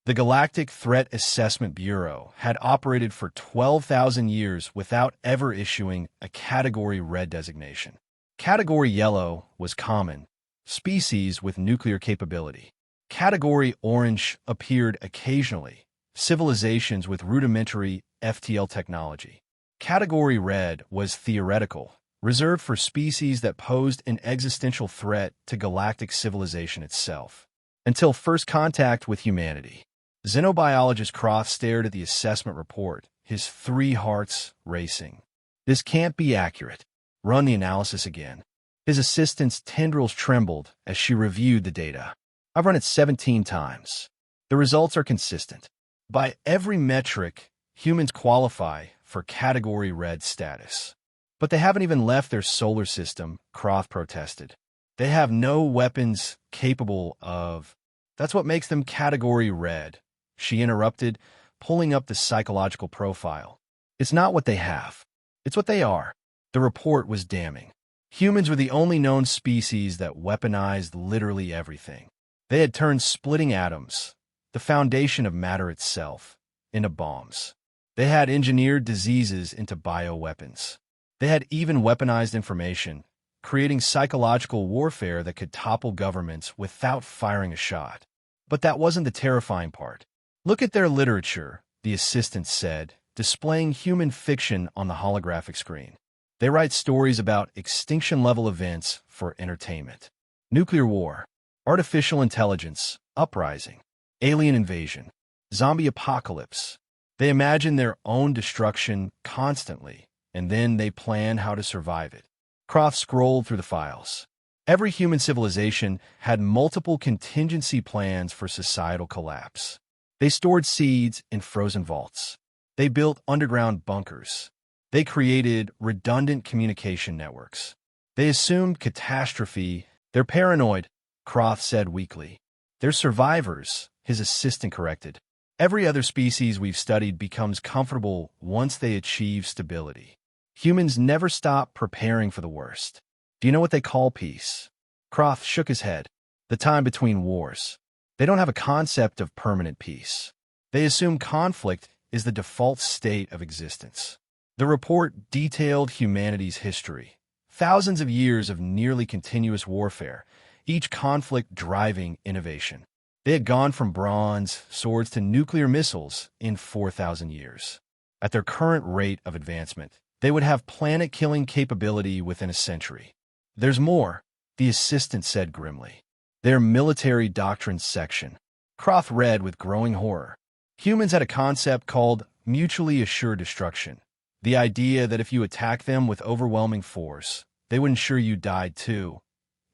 The Galactic Threat Assessment Bureau had operated for 12,000 years without ever issuing a Category Red designation. Category Yellow was common, species with nuclear capability. Category Orange appeared occasionally, civilizations with rudimentary FTL technology. Category Red was theoretical, reserved for species that posed an existential threat to galactic civilization itself. Until first contact with humanity. Xenobiologist Croft stared at the assessment report, his 3 hearts racing. This can't be accurate. Run the analysis again. His assistant's tendrils trembled as she reviewed the data. I've run it 17 times. The results are consistent. By every metric, humans qualify for Category Red status. But they haven't even left their solar system, Croft protested. They have no weapons capable of... That's what makes them Category Red, she interrupted, pulling up the psychological profile. It's not what they have. It's what they are. The report was damning. Humans were the only known species that weaponized literally everything. They had turned splitting atoms, the foundation of matter itself, into bombs. They had engineered diseases into bioweapons. They had even weaponized information, creating psychological warfare that could topple governments without firing a shot. But that wasn't the terrifying part. Look at their literature, the assistant said, displaying human fiction on the holographic screen. They write stories about extinction-level events for entertainment. Nuclear war, artificial intelligence, uprising, alien invasion, zombie apocalypse. They imagine their own destruction constantly, and then they plan how to survive it. Croft scrolled through the files. Every human civilization had multiple contingency plans for societal collapse. They stored seeds in frozen vaults. They built underground bunkers. They created redundant communication networks. They assumed catastrophe. They're paranoid, Croft said weakly. They're survivors, his assistant corrected. Every other species we've studied becomes comfortable once they achieve stability. Humans never stop preparing for the worst. Do you know what they call peace? Croft shook his head. The time between wars. They don't have a concept of permanent peace. They assume conflict is the default state of existence. The report detailed humanity's history. Thousands of years of nearly continuous warfare, each conflict driving innovation. They had gone from bronze swords to nuclear missiles in 4,000 years. At their current rate of advancement, they would have planet-killing capability within a century. There's more, the assistant said grimly. Their military doctrines section. Croft read with growing horror. Humans had a concept called mutually assured destruction. The idea that if you attack them with overwhelming force, they would ensure you died too,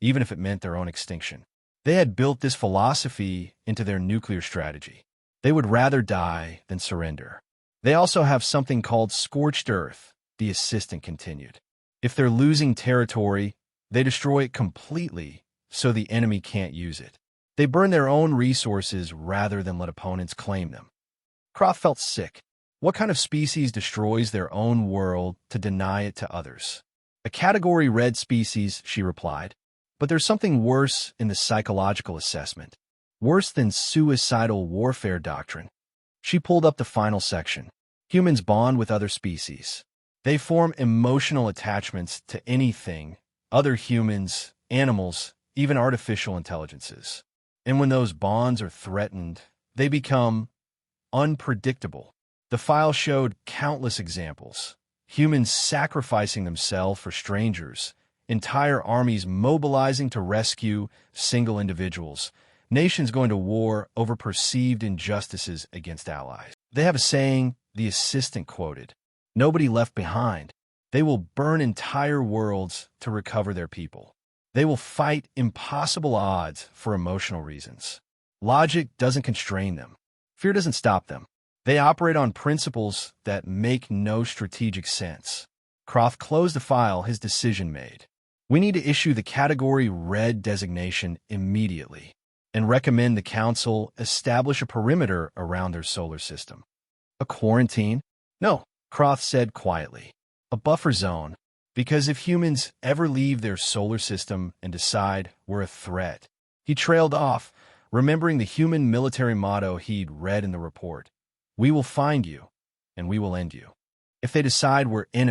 even if it meant their own extinction. They had built this philosophy into their nuclear strategy. They would rather die than surrender. They also have something called scorched earth, the assistant continued. If they're losing territory, they destroy it completely so the enemy can't use it. They burn their own resources rather than let opponents claim them. Croft felt sick. What kind of species destroys their own world to deny it to others? A Category Red species, she replied. But there's something worse in the psychological assessment. Worse than suicidal warfare doctrine. She pulled up the final section. Humans bond with other species. They form emotional attachments to anything, other humans, animals, even artificial intelligences. And when those bonds are threatened, they become unpredictable. The file showed countless examples. Humans sacrificing themselves for strangers, entire armies mobilizing to rescue single individuals, nations going to war over perceived injustices against allies. They have a saying, the assistant quoted, "Nobody left behind. They will burn entire worlds to recover their people. They will fight impossible odds for emotional reasons. Logic doesn't constrain them. Fear doesn't stop them. They operate on principles that make no strategic sense." Croft closed the file, his decision made. We need to issue the Category Red designation immediately and recommend the Council establish a perimeter around their solar system. A quarantine? No, Croft said quietly. A buffer zone, because if humans ever leave their solar system and decide we're a threat. He trailed off, remembering the human military motto he'd read in the report. We will find you, and we will end you. If they decide we're innocent,